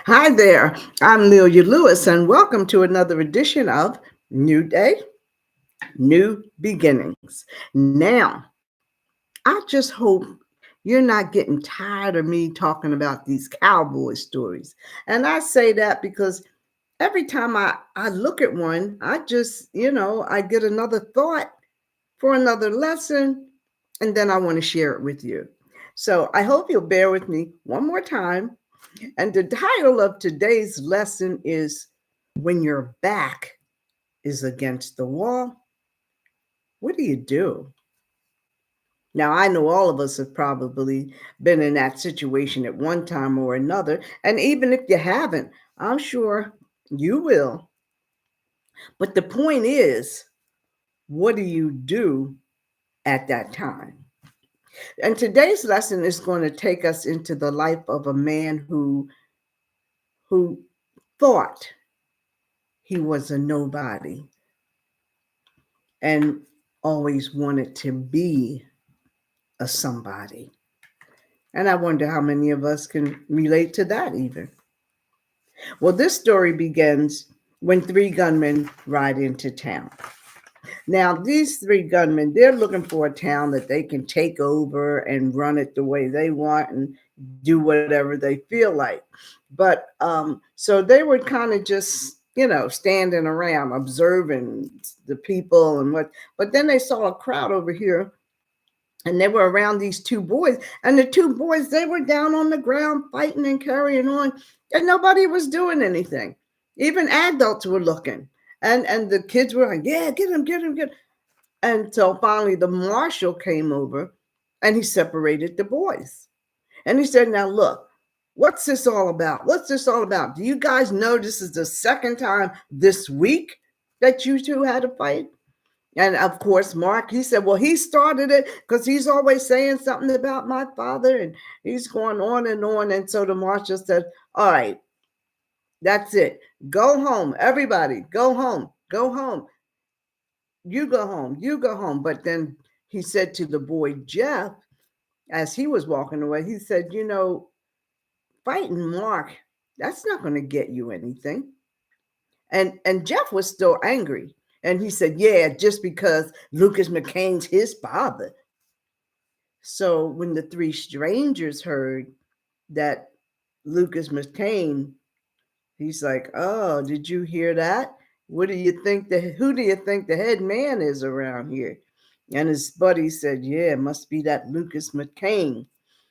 Hi there, I'm Lelia Lewis, and welcome to another edition of New Day, New Beginnings. Now, I just hope you're not getting tired of me talking about these cowboy stories. And I say that because every time I look at one, I just, I get another thought for another lesson, and then I want to share it with you. So I hope you'll bear with me one more time. And the title of today's lesson is When Your Back is Against the Wall, What do you do? Now, I know all of us have probably been in that situation at one time or another. And even if you haven't, I'm sure you will. But the point is, what do you do at that time? And today's lesson is going to take us into the life of a man who thought he was a nobody and always wanted to be a somebody. And I wonder how many of us can relate to that even. Well, this story begins when three gunmen ride into town. Now, these three gunmen, they're looking for a town that they can take over and run it the way they want and do whatever they feel like. So they were kind of just, standing around observing the people and what. But then they saw a crowd over here and they were around these two boys, and the two boys, they were down on the ground fighting and carrying on, and nobody was doing anything. Even adults were looking, and the kids were like, yeah, get him, get him, get him. And so finally the marshal came over and he separated the boys, and he said, now look, what's this all about? What's this all about? Do you guys know this is the second time this week that you two had a fight? And of course, Mark, he said, well, he started it because he's always saying something about my father. And he's going on and on. And so the marshal said, all right, that's it. Go home. Everybody, go home. Go home. You go home. You go home. But then he said to the boy, Jeff, as he was walking away, he said, fighting Mark, that's not going to get you anything. And Jeff was still angry. And he said, yeah, just because Lucas McCain's his father. So when the three strangers heard that Lucas McCain, he's like, oh, did you hear that? What do you think who do you think the head man is around here? And his buddy said, yeah, it must be that Lucas McCain.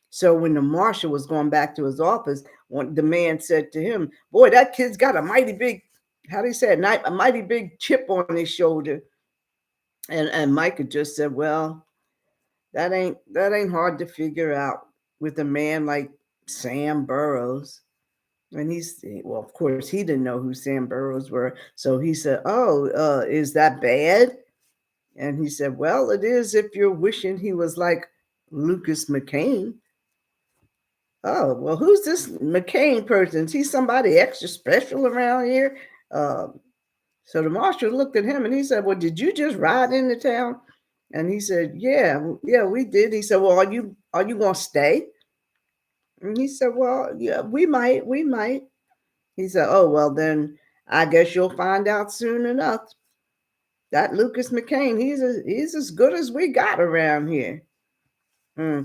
So when the marshal was going back to his office, the man said to him, boy, that kid's got a mighty big, how do you say it, a mighty big chip on his shoulder. And Micah just said, well, that ain't hard to figure out with a man like Sam Burrows. And well, of course, he didn't know who Sam Burrows were. So he said, oh, is that bad? And he said, well, it is if you're wishing he was like Lucas McCain. Oh, well, who's this McCain person? Is he somebody extra special around here? Uh, so the marshal looked at him and he said, well, did you just ride into town? And he said, yeah, yeah, we did. He said, well, are you gonna stay? And he said, well, yeah, we might. He said, oh, well, then I guess you'll find out soon enough. That Lucas McCain, he's as good as we got around here.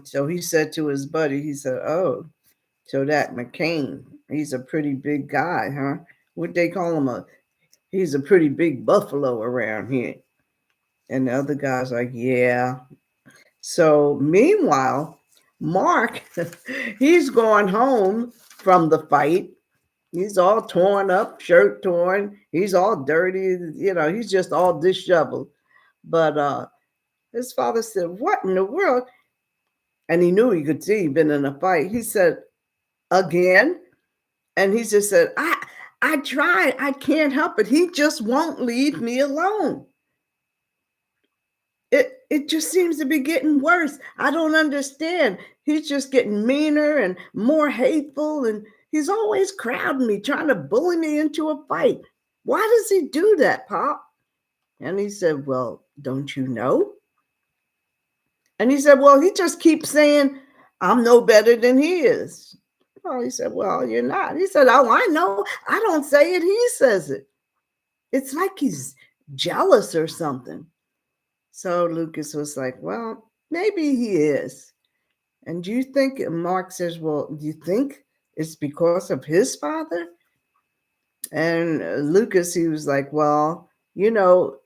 So he said to his buddy, he said, oh, so that McCain, he's a pretty big guy, huh? What they call him? He's a pretty big buffalo around here. And the other guy's like, yeah. So meanwhile, Mark, he's going home from the fight. He's all torn up, shirt torn. He's all dirty. He's just all disheveled. But his father said, what in the world? And he knew he could see he'd been in a fight. He said, again? And he just said, I tried. I can't help it. He just won't leave me alone. It just seems to be getting worse. I don't understand. He's just getting meaner and more hateful, and he's always crowding me, trying to bully me into a fight. Why does he do that, Pop? And he said, well, don't you know? And he said, well, he just keeps saying, I'm no better than he is. Oh, he said, well, you're not. He said, oh, I know. I don't say it. He says it. It's like he's jealous or something. So Lucas was like, well, maybe he is. And do you think, Mark says, well, do you think it's because of his father? And Lucas, he was like, well, you know,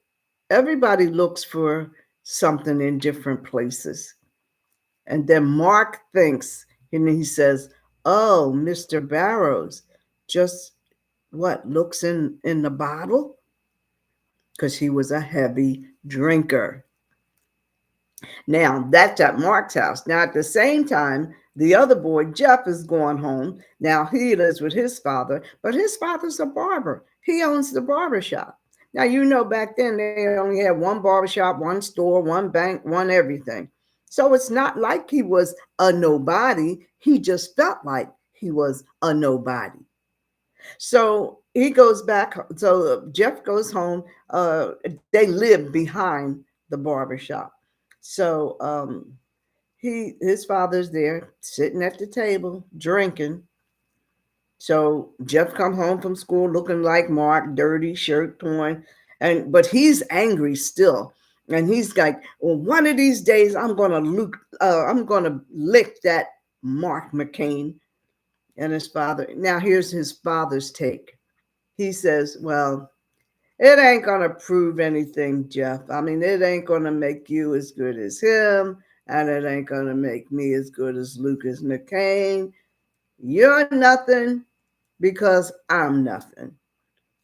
everybody looks for something in different places. And then Mark thinks, and he says, oh, Mr. Barrows just what looks in the bottle? Because he was a heavy drinker. Now, that's at Mark's house. Now, at the same time, the other boy, Jeff, is going home. Now, he lives with his father, but his father's a barber. He owns the barber shop. Now, you know, back then they only had one barbershop, one store, one bank, one everything. So it's not like he was a nobody. He just felt like he was a nobody. So he goes back. So Jeff goes home. They live behind the barbershop. So his father's there sitting at the table drinking. So Jeff come home from school looking like Mark, dirty, shirt torn, and but he's angry still. And he's like, well, one of these days I'm gonna lick that Mark McCain and his father. Now here's his father's take. He says, well, it ain't gonna prove anything, Jeff. I mean, it ain't gonna make you as good as him, and it ain't gonna make me as good as Lucas McCain. You're nothing because I'm nothing.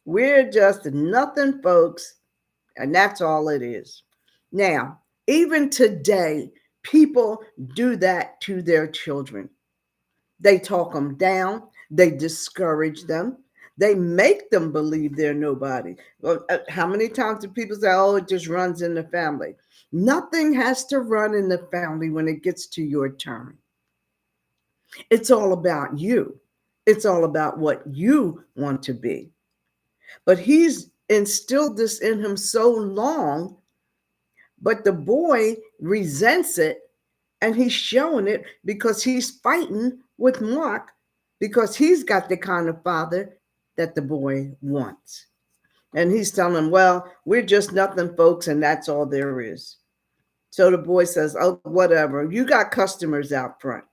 We're just nothing, folks, and that's all it is. Now, even today, people do that to their children. They talk them down, they discourage them, they make them believe they're nobody. Well, how many times do people say, oh, it just runs in the family? Nothing has to run in the family when it gets to your turn. It's all about you, it's all about what you want to be. But he's instilled this in him so long, but the boy resents it and he's showing it because he's fighting with Mark because he's got the kind of father that the boy wants. And he's telling him, well, we're just nothing, folks, and that's all there is. So the boy says, oh, whatever. You got customers out front.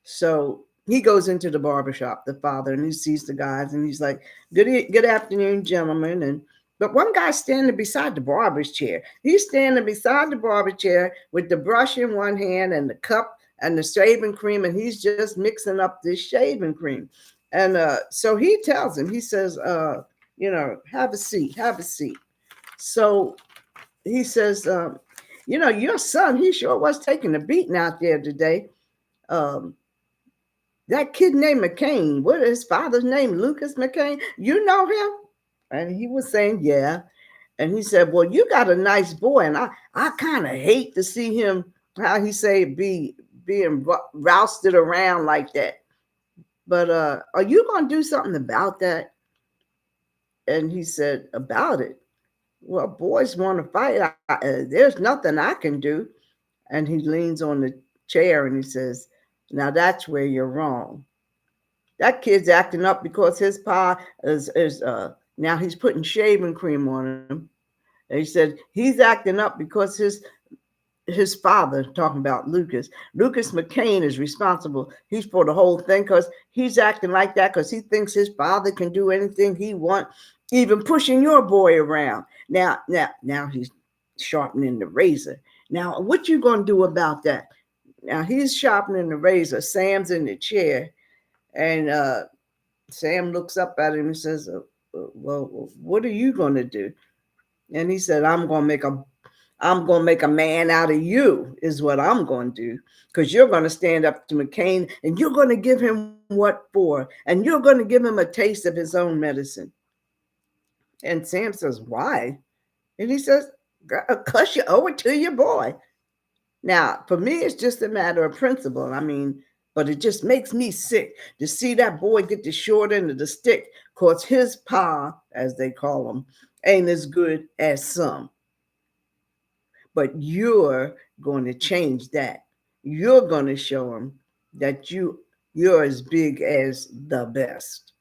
So he goes into the barbershop, the father, and he sees the guys and he's like, good afternoon, gentlemen. And but one guy's standing beside the barber's chair. He's standing beside the barber chair with the brush in one hand and the cup and the shaving cream, and he's just mixing up this shaving cream. And so he tells him, he says, have a seat, have a seat. So he says, your son, he sure was taking a beating out there today. Um, that kid named McCain, what is his father's name? Lucas McCain. You know him? And he was saying, yeah. And he said, well, you got a nice boy. And I kind of hate to see him, how he say, being rousted around like that. But are you going to do something about that? And he said, about it? Well, boys want to fight. There's nothing I can do. And he leans on the chair and he says, now that's where you're wrong. That kid's acting up because his pa is now he's putting shaving cream on him. And he said he's acting up because his father, talking about Lucas McCain is responsible. He's for the whole thing because he's acting like that because he thinks his father can do anything he wants, even pushing your boy around. Now he's sharpening the razor. Now, what you gonna do about that? Now he's sharpening the razor. Sam's in the chair, and Sam looks up at him and says, well, what are you gonna do? And he said, I'm gonna make a man out of you is what I'm going to do, because you're going to stand up to McCain and you're going to give him what for, and you're going to give him a taste of his own medicine. And Sam says, why? And he says, because you owe it to your boy. Now, for me, it's just a matter of principle. I mean, but it just makes me sick to see that boy get the short end of the stick, because his pa, as they call him, ain't as good as some. But you're going to change that. You're going to show them that you You're as big as the best.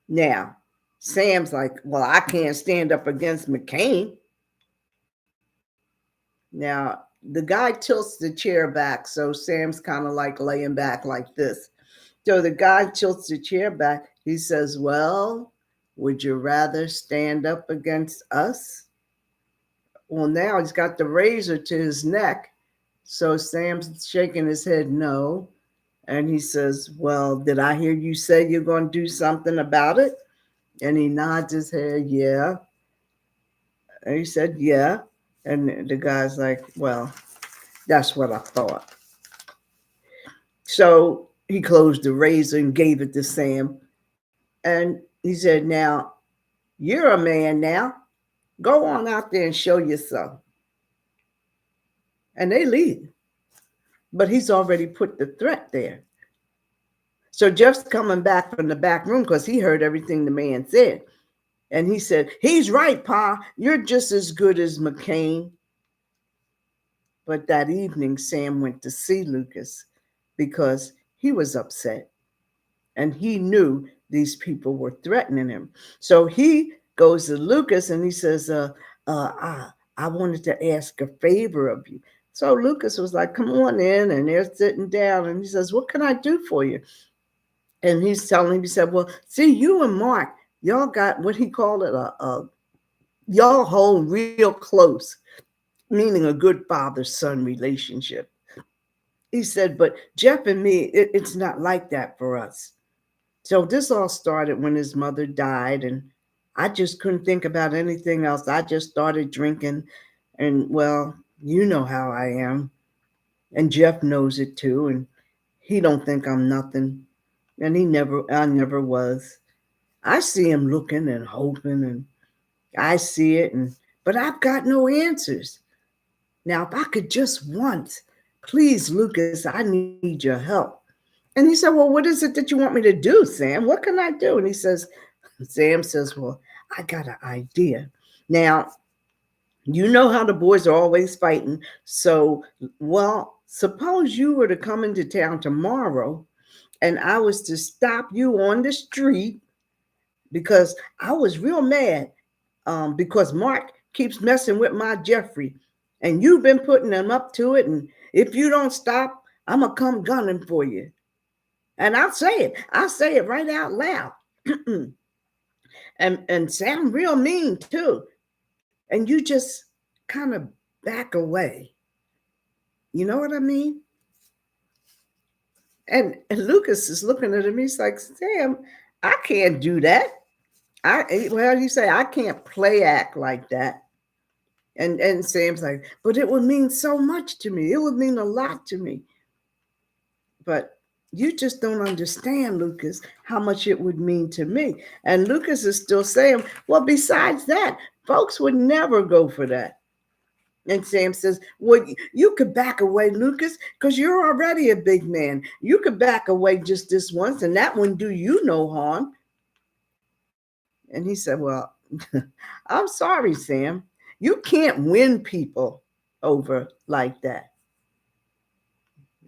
Now, Sam's like, well, I can't stand up against McCain. Now, the guy tilts the chair back, so Sam's kind of like laying back like this. So the guy tilts the chair back. He says, well, would you rather stand up against us? Well, now he's got the razor to his neck. So Sam's shaking his head no. And he says, well, did I hear you say you're going to do something about it? And he nods his head, yeah. And he said, yeah. And the guy's like, well, that's what I thought. So he closed the razor and gave it to Sam. And he said, now, you're a man now. Go on out there and show yourself. And they leave. But he's already put the threat there. So Jeff's coming back from the back room because he heard everything the man said. And he said, he's right, Pa. You're just as good as McCain. But that evening, Sam went to see Lucas because he was upset. And he knew these people were threatening him. So he goes to Lucas and he says, I wanted to ask a favor of you. So Lucas was like, come on in. And they're sitting down. And he says, what can I do for you? And he's telling him, he said, well, see, you and Mark, y'all got what he called it, y'all hold real close, meaning a good father-son relationship. He said, but Jeff and me, it's not like that for us. So this all started when his mother died, and I just couldn't think about anything else. I just started drinking, and well, you know how I am. And Jeff knows it too, and he don't think I'm nothing. And I never was. I see him looking and hoping, and I see it, but I've got no answers. Now, if I could just once, please, Lucas, I need your help. And he said, well, what is it that you want me to do, Sam? What can I do? And Sam says, well, I got an idea. Now, you know how the boys are always fighting. So, well, suppose you were to come into town tomorrow and I was to stop you on the street because I was real mad because Mark keeps messing with my Jeffrey and you've been putting him up to it. And if you don't stop, I'm going to come gunning for you. And I'll say it right out loud and sound real mean too. And you just kind of back away. You know what I mean? And Lucas is looking at him. He's like, Sam, I can't do that. You say I can't play act like that. And Sam's like, but it would mean so much to me. It would mean a lot to me. But you just don't understand, Lucas, how much it would mean to me. And Lucas is still saying, well, besides that, folks would never go for that. And Sam says, well, you could back away, Lucas, because you're already a big man. You could back away just this once, and that wouldn't do you no harm. And he said, well, I'm sorry, Sam. You can't win people over like that.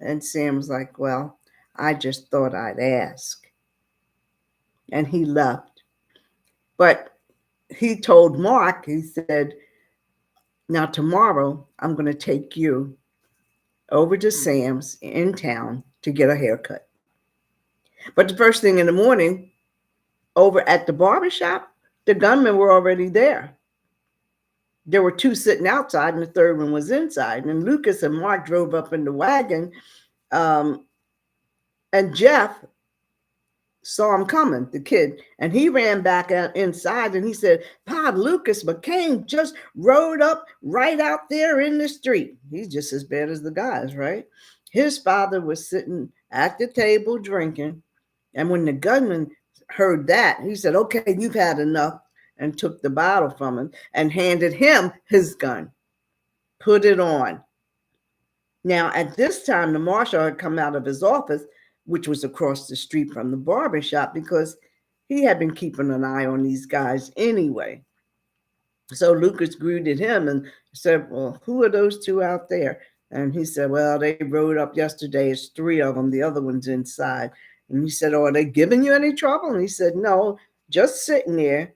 And Sam was like, well, I just thought I'd ask. And he left. But he told Mark, he said, now tomorrow I'm going to take you over to Sam's in town to get a haircut. But the first thing in the morning, over at the barbershop, the gunmen were already there. There were two sitting outside and the third one was inside. And Lucas and Mark drove up in the wagon. And Jeff saw him coming, the kid, and he ran back out inside and he said, Pa, Lucas McCain just rode up right out there in the street. He's just as bad as the guys, right? His father was sitting at the table drinking. And when the gunman heard that, he said, okay, you've had enough, and took the bottle from him and handed him his gun. Put it on. Now, at this time, the marshal had come out of his office, which was across the street from the barbershop, because he had been keeping an eye on these guys anyway. So Lucas greeted him and said, well, who are those two out there? And he said, well, they rode up yesterday. It's three of them. The other one's inside. And he said, oh, are they giving you any trouble? And he said, no, just sitting there.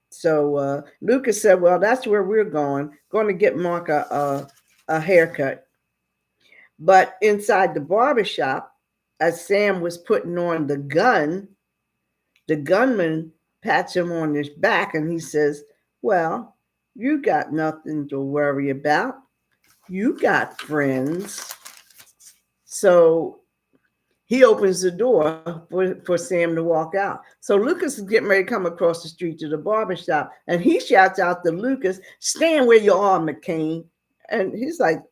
So Lucas said, well, that's where we're going to get Mark a haircut. But inside the barbershop, as Sam was putting on the gun, the gunman pats him on his back and he says, well, you got nothing to worry about. You got friends. So he opens the door for Sam to walk out. So Lucas is getting ready to come across the street to the barbershop, and he shouts out to Lucas, stand where you are, McCain. And he's like,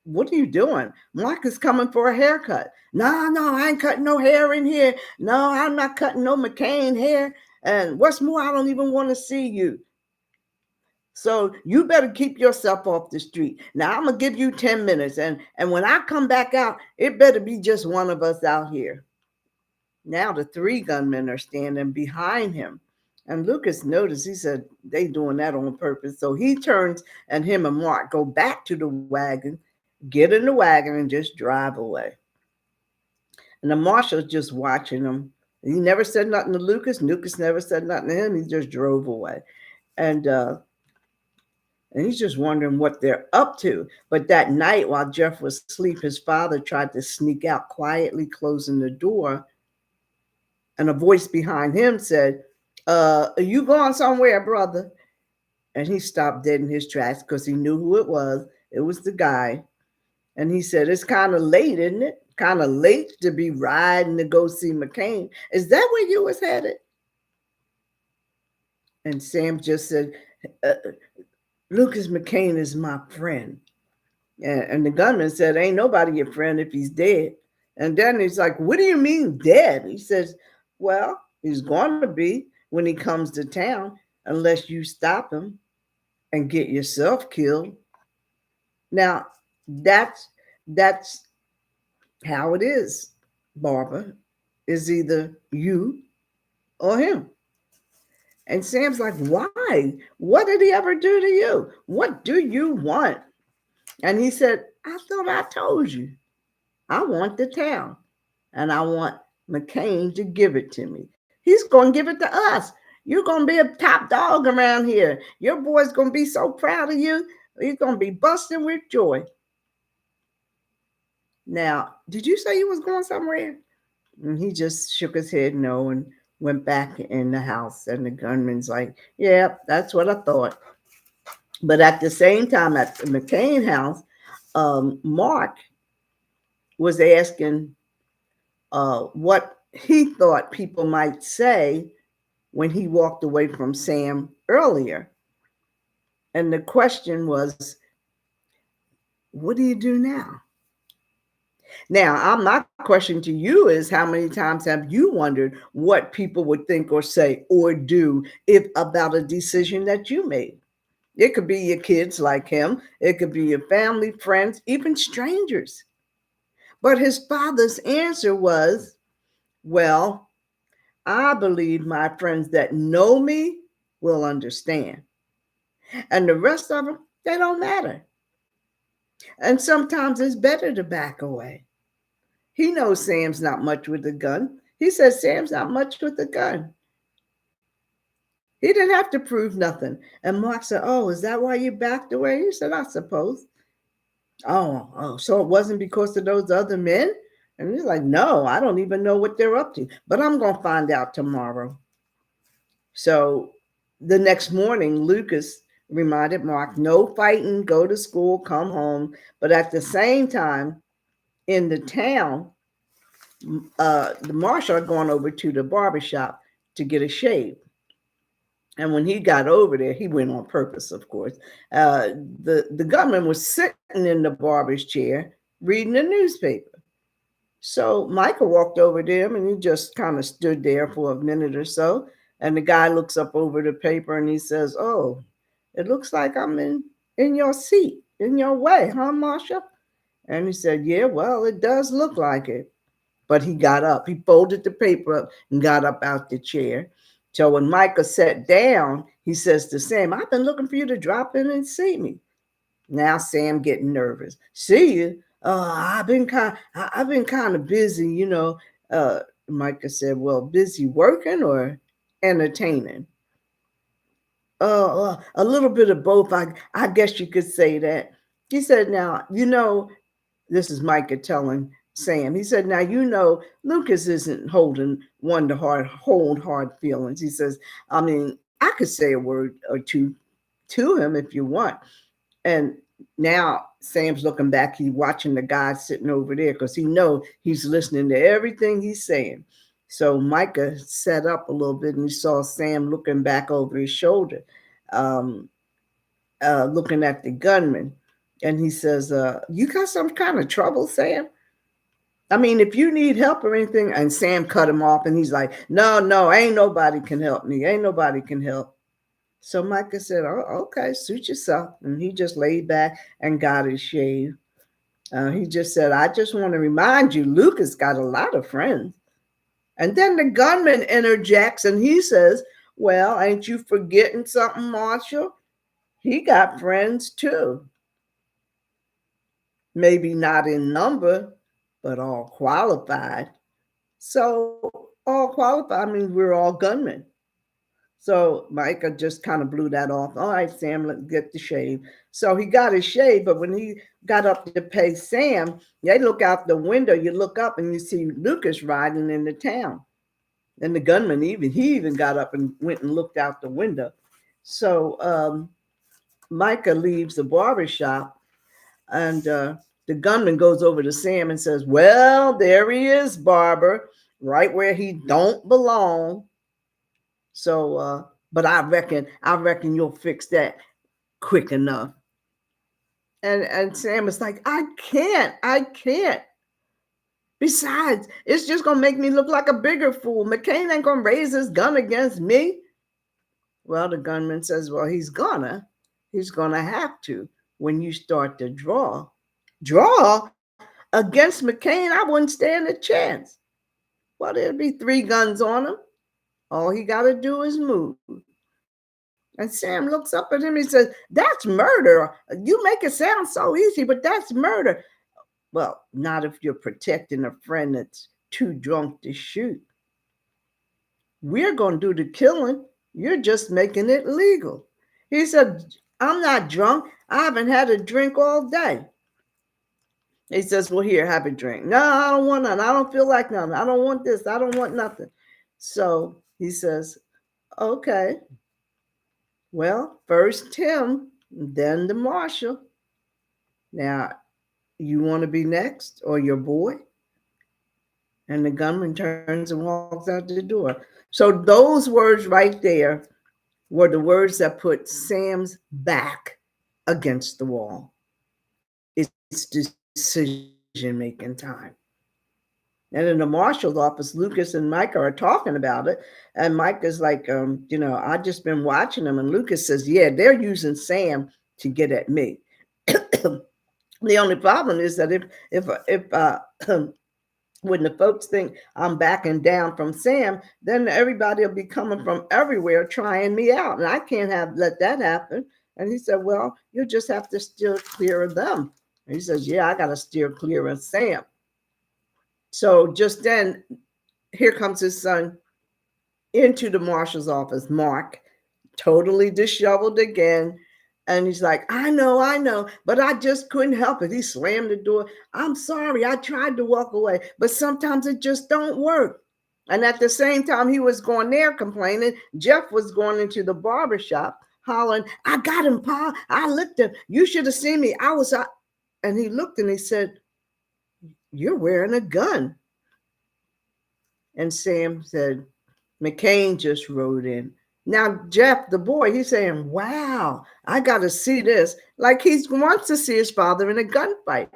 what are you doing? Mark is coming for a haircut. No, I ain't cutting no hair in here. No, I'm not cutting no McCain hair. And what's more, I don't even want to see you. So you better keep yourself off the street. Now I'm gonna give you 10 minutes. And when I come back out, it better be just one of us out here. Now the three gunmen are standing behind him. And Lucas noticed, he said, they doing that on purpose. So he turns and him and Mark go back to the wagon, get in the wagon and just drive away. And the marshal's just watching them. He never said nothing to Lucas. Lucas never said nothing to him. He just drove away. And he's just wondering what they're up to. But that night while Jeff was asleep, his father tried to sneak out quietly, closing the door. And a voice behind him said, are you going somewhere, brother? And he stopped dead in his tracks because he knew who it was. It was the guy. And he said, it's kind of late, isn't it? Kind of late to be riding to go see McCain. Is that where you was headed? And Sam just said, Lucas McCain is my friend. And the gunman said, ain't nobody your friend if he's dead. And then he's like, what do you mean dead? He says, well, he's going to be when he comes to town, unless you stop him and get yourself killed. Now, that's how it is, Barbara. Is either you or him. And Sam's like, why? What did he ever do to you? What do you want? And he said, I thought I told you. I want the town. And I want McCain to give it to me. He's going to give it to us. You're going to be a top dog around here. Your boy's going to be so proud of you. He's going to be busting with joy. Now, did you say you was going somewhere? And he just shook his head no and went back in the house. And the gunman's like, yeah, that's what I thought. But at the same time, at the McCain house, Mark was asking what he thought people might say when he walked away from Sam earlier. And the question was, what do you do now? Now, my question to you is, how many times have you wondered what people would think or say or do if about a decision that you made? It could be your kids like him. It could be your family, friends, even strangers. But his father's answer was, well, I believe my friends that know me will understand. And the rest of them, they don't matter. And sometimes it's better to back away. He knows Sam's not much with the gun. He says Sam's not much with the gun. He didn't have to prove nothing. And Mark said, oh, is that why you backed away? He said, I suppose. Oh, so it wasn't because of those other men? And he's like, no, I don't even know what they're up to. But I'm going to find out tomorrow. So the next morning, Lucas reminded Mark, no fighting, go to school, come home. But at the same time, in the town, the marshal had gone over to the barbershop to get a shave. And when he got over there, he went on purpose, of course. The gunman was sitting in the barber's chair reading the newspaper. So Michael walked over to him and he just kind of stood there for a minute or so. And the guy looks up over the paper and he says, oh, it looks like I'm in your seat, in your way, huh, Marshal? And he said, yeah, well, it does look like it. But he got up. He folded the paper up and got up out the chair. So when Michael sat down, he says to Sam, I've been looking for you to drop in and see me. Now Sam getting nervous. See you. I've been kind of busy, you know. Uh, Micah said, "Well, busy working or entertaining?" A little bit of both. I guess you could say that. He said, "Now you know." This is Micah telling Sam. He said, "Now you know Lucas isn't holding one to hold hard feelings." He says, "I mean, I could say a word or two to him if you want." And now Sam's looking back. He's watching the guy sitting over there because he know he's listening to everything he's saying. So Micah sat up a little bit and he saw Sam looking back over his shoulder, um, looking at the gunman. And he says, "You got some kind of trouble, Sam? I mean, if you need help or anything." And Sam cut him off and he's like, "No, no, ain't nobody can help me. Ain't nobody can help." So Micah said, "Oh, okay, suit yourself." And he just laid back and got his shave. He just said, "I just want to remind you, Lucas got a lot of friends." And then the gunman interjects and he says, "Well, ain't you forgetting something, Marshall? He got friends too. Maybe not in number, but all qualified." So, all qualified means we're all gunmen. So Micah just kind of blew that off. "All right, Sam, let's get the shave." So he got his shave, but when he got up to pay Sam, they look out the window. You look up and you see Lucas riding into town. And the gunman he even got up and went and looked out the window. So Micah leaves the barber shop and the gunman goes over to Sam and says, "Well, there he is, barber, right where he don't belong. So, but I reckon you'll fix that quick enough." And Sam was like, I can't. Besides, it's just gonna make me look like a bigger fool. McCain ain't gonna raise his gun against me." Well, the gunman says, "Well, he's gonna have to when you start to draw against McCain. I wouldn't stand a chance. Well, there'll be 3 guns on him. All he got to do is move." And Sam looks up at him. He says, "That's murder. You make it sound so easy, but that's murder." "Well, not if you're protecting a friend that's too drunk to shoot. We're going to do the killing. You're just making it legal." He said, "I'm not drunk. I haven't had a drink all day." He says, "Well, here, have a drink." "No, I don't want none. I don't feel like none. I don't want this. I don't want nothing." So he says, "Okay, well, first Tim, then the marshal. Now, you want to be next or your boy?" And the gunman turns and walks out the door. So those words right there were the words that put Sam's back against the wall. It's decision making time. And in the marshal's office, Lucas and Micah are talking about it. And Micah's like, I just been watching them. And Lucas says, "Yeah, they're using Sam to get at me." The only problem is that if when the folks think I'm backing down from Sam, then everybody will be coming from everywhere trying me out, and I can't have let that happen. And he said, "Well, you just have to steer clear of them." And he says, "Yeah, I got to steer clear of Sam." So just then, here comes his son into the marshal's office, Mark, totally disheveled again. And he's like, I know, but I just couldn't help it." He slammed the door. "I'm sorry, I tried to walk away, but sometimes it just don't work." And at the same time he was going there complaining, Jeff was going into the barber shop hollering, "I got him, Pa. I licked him. You should have seen me. I was out." And he looked and he said, "You're wearing a gun." And Sam said, "McCain just rode in." Now, Jeff, the boy, he's saying, "Wow, I got to see this." Like he wants to see his father in a gunfight.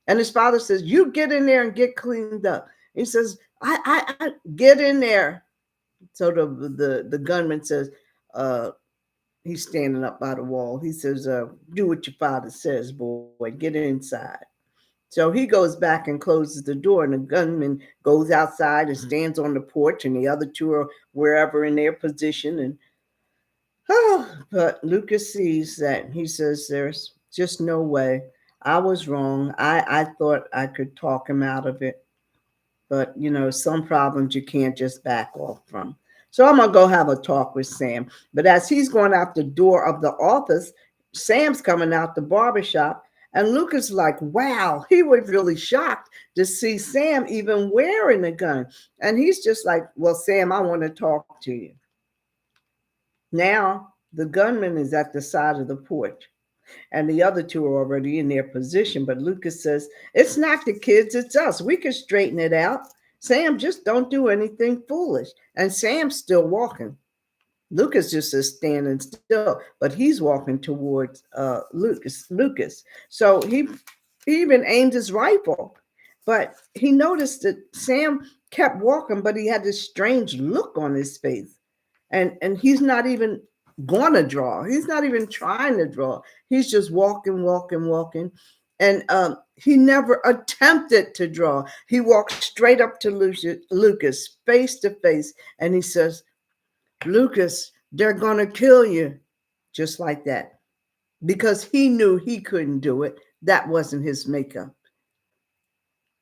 And his father says, "You get in there and get cleaned up." He says, I get in there. So the gunman says, uh, he's standing up by the wall. He says, "Do what your father says, boy, get inside." So he goes back and closes the door, and the gunman goes outside and stands on the porch, and the other two are wherever in their position. And but Lucas sees that. He says, Just no way. I was wrong. I thought I could talk him out of it. But, some problems you can't just back off from. So I'm going to go have a talk with Sam. But as he's going out the door of the office, Sam's coming out the barbershop. And Lucas like, wow, he was really shocked to see Sam even wearing a gun. And he's just like, well, Sam, I want to talk to you. Now the gunman is at the side of the porch and the other two are already in their position. But Lucas says, it's not the kids, it's us. We can straighten it out. Sam, just don't do anything foolish. And Sam's still walking. Lucas just is standing still, but he's walking towards Lucas. So he even aimed his rifle, but he noticed that Sam kept walking, but he had this strange look on his face. And he's not even gonna draw. He's not even trying to draw. He's just walking, walking, walking. And he never attempted to draw. He walked straight up to Lucas, face to face, and he says, Lucas, they're gonna kill you. Just like that. Because he knew he couldn't do it. That wasn't his makeup.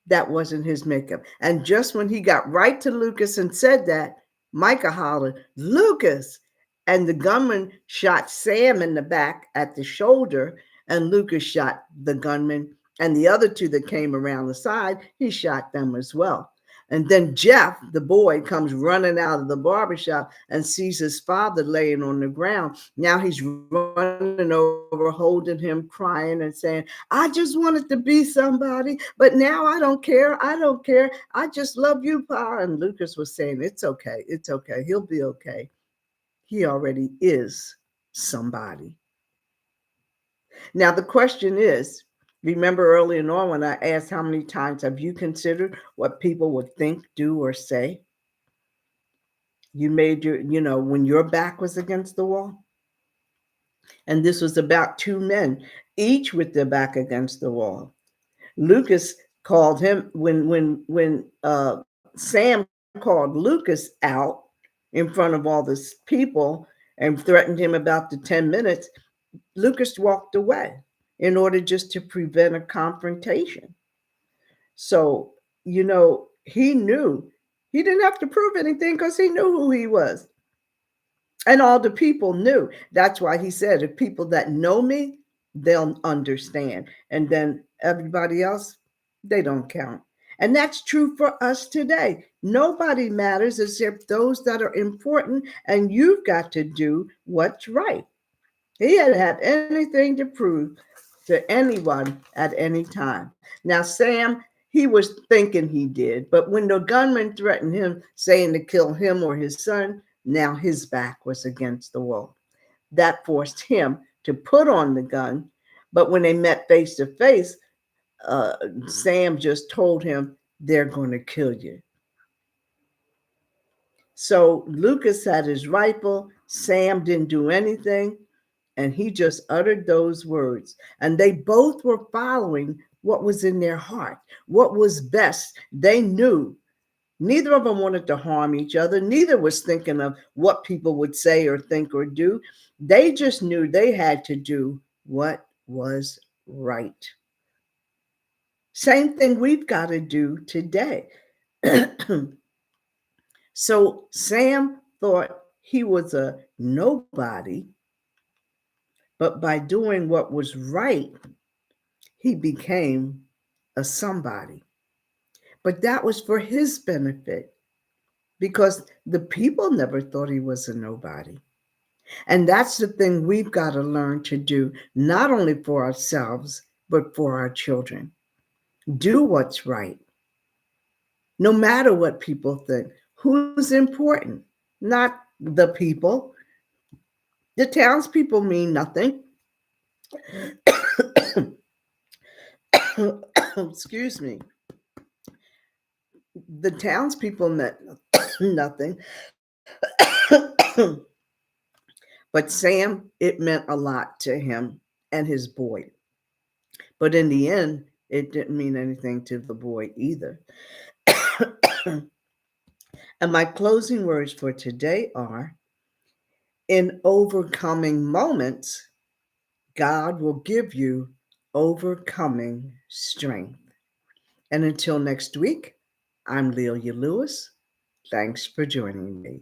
That wasn't his makeup. And just when he got right to Lucas and said that, Micah hollered, Lucas! And the gunman shot Sam in the back at the shoulder, and Lucas shot the gunman. And the other two that came around the side, he shot them as well. And then Jeff, the boy, comes running out of the barbershop and sees his father laying on the ground. Now he's running over, holding him, crying and saying, I just wanted to be somebody, but now I don't care. I don't care. I just love you, Pa. And Lucas was saying, it's okay. It's okay. He'll be okay. He already is somebody. Now, the question is, remember early on when I asked how many times have you considered what people would think, do, or say? You made when your back was against the wall. And this was about two men, each with their back against the wall. Lucas called him when Sam called Lucas out in front of all this people and threatened him about the 10 minutes. Lucas walked away in order just to prevent a confrontation. So, he knew he didn't have to prove anything because he knew who he was. And all the people knew. That's why he said, if people that know me, they'll understand. And then everybody else, they don't count. And that's true for us today. Nobody matters except those that are important, and you've got to do what's right. He hadn't had anything to prove to anyone at any time. Now, Sam, he was thinking he did, but when the gunman threatened him, saying to kill him or his son, now his back was against the wall. That forced him to put on the gun. But when they met face to face, Sam just told him, they're going to kill you. So Lucas had his rifle. Sam didn't do anything. And he just uttered those words. And they both were following what was in their heart, what was best. They knew. Neither of them wanted to harm each other. Neither was thinking of what people would say or think or do. They just knew they had to do what was right. Same thing we've got to do today. So Sam thought he was a nobody, but by doing what was right, he became a somebody. But that was for his benefit because the people never thought he was a nobody. And that's the thing we've got to learn to do, not only for ourselves, but for our children. Do what's right. No matter what people think. Who's important? Not the people. The townspeople mean nothing. Excuse me. The townspeople meant nothing. But Sam, it meant a lot to him and his boy. But in the end, it didn't mean anything to the boy either. And my closing words for today are, in overcoming moments, God will give you overcoming strength. And until next week, I'm Lelia Lewis. Thanks for joining me.